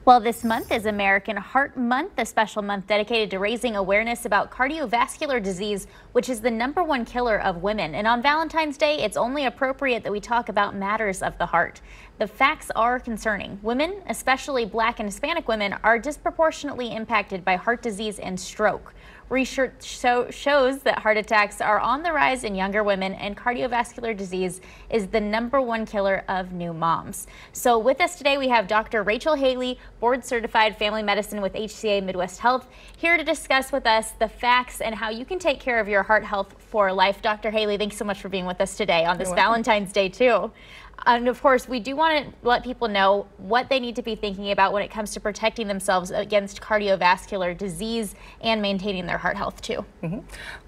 Well, this month is American Heart Month, a special month dedicated to raising awareness about cardiovascular disease, which is the #1 killer of women. And on Valentine's Day, it's only appropriate that we talk about matters of the heart. The facts are concerning. Women, especially Black and Hispanic women, are disproportionately impacted by heart disease and stroke. Research shows that heart attacks are on the rise in younger women, and cardiovascular disease is the #1 killer of new moms. So with us today, we have Dr. Rachel Hailey, board-certified family medicine with HCA Midwest Health, here to discuss with us the facts and how you can take care of your heart health for life. Dr. Hailey, thanks so much for being with us today on this Valentine's Day too. And of course, we do want to let people know what they need to be thinking about when it comes to protecting themselves against cardiovascular disease and maintaining their heart health too.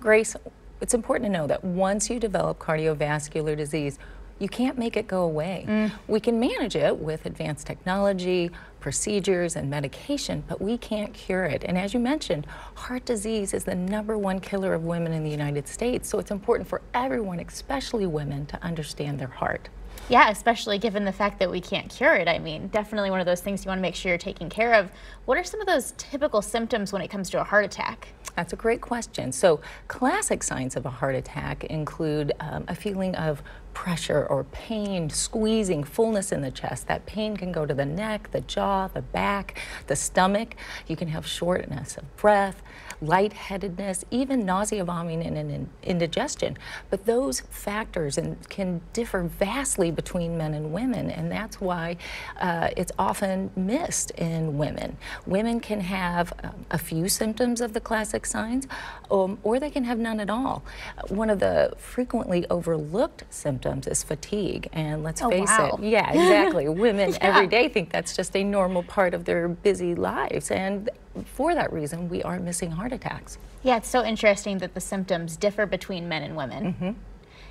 Grace, it's important to know that once you develop cardiovascular disease, you can't make it go away. We can manage it with advanced technology, procedures, and medication, but we can't cure it. And as you mentioned, heart disease is the #1 killer of women in the United States. So it's important for everyone, especially women, to understand their heart. Yeah, especially given the fact that we can't cure it. I mean, definitely one of those things you want to make sure you're taking care of. What are some of those typical symptoms when it comes to a heart attack? That's a great question. So classic signs of a heart attack include a feeling of pressure or pain, squeezing, fullness in the chest. That pain can go to the neck, the jaw, the back, the stomach. You can have shortness of breath, lightheadedness, even nausea, vomiting, and indigestion. But those factors can differ vastly between men and women, and that's why it's often missed in women. Women can have a few symptoms of the classic signs, or they can have none at all. One of the frequently overlooked symptoms is fatigue, and let's face it, yeah, exactly. Women every day think that's just a normal part of their busy lives, and for that reason, we are missing heart attacks. Yeah, it's so interesting that the symptoms differ between men and women.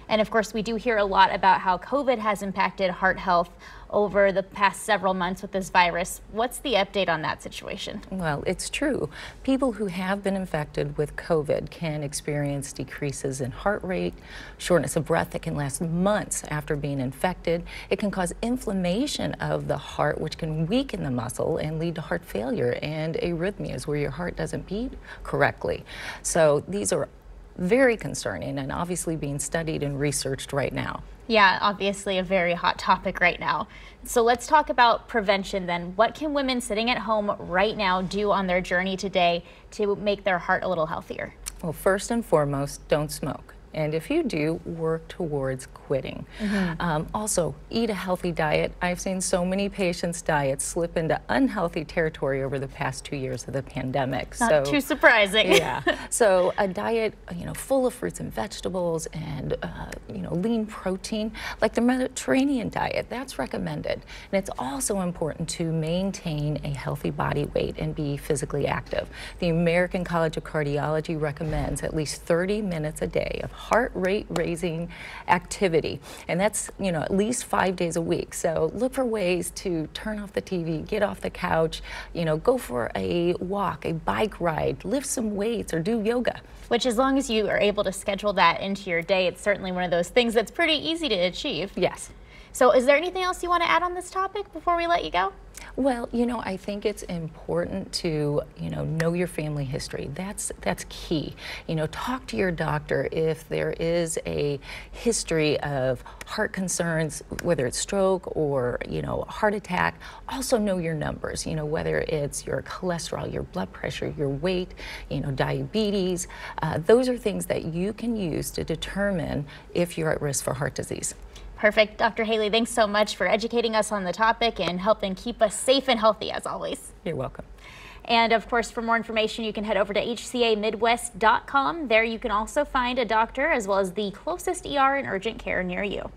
And of course, we do hear a lot about how COVID has impacted heart health over the past several months with this virus. What's the update on that situation? Well, it's true. People who have been infected with COVID can experience decreases in heart rate, shortness of breath that can last months after being infected. It can cause inflammation of the heart, which can weaken the muscle and lead to heart failure and arrhythmias, where your heart doesn't beat correctly. So these are very concerning and obviously being studied and researched right now. Yeah, obviously a very hot topic right now. So let's talk about prevention then. What can women sitting at home right now do on their journey today to make their heart a little healthier? Well, first and foremost, don't smoke. And if you do, work towards quitting. Also, eat a healthy diet. I've seen so many patients' diets slip into unhealthy territory over the past 2 years of the pandemic. Not too surprising. Yeah. So a diet, full of fruits and vegetables and, lean protein, like the Mediterranean diet, that's recommended. And it's also important to maintain a healthy body weight and be physically active. The American College of Cardiology recommends at least 30 minutes a day of heart rate raising activity, and that's at least 5 days a week. So look for ways to turn off the TV, get off the couch, go for a walk, a bike ride, lift some weights, or do yoga. Which, as long as you are able to schedule that into your day, it's certainly one of those things that's pretty easy to achieve. Yes. So is there anything else you want to add on this topic before we let you go? Well, I think it's important to, know your family history. That's key. Talk to your doctor if there is a history of heart concerns, whether it's stroke or, heart attack. Also know your numbers, whether it's your cholesterol, your blood pressure, your weight, diabetes. Those are things that you can use to determine if you're at risk for heart disease. Perfect. Dr. Hailey, thanks so much for educating us on the topic and helping keep us safe and healthy as always. You're welcome. And of course, for more information, you can head over to hcamidwest.com. There you can also find a doctor as well as the closest ER and urgent care near you.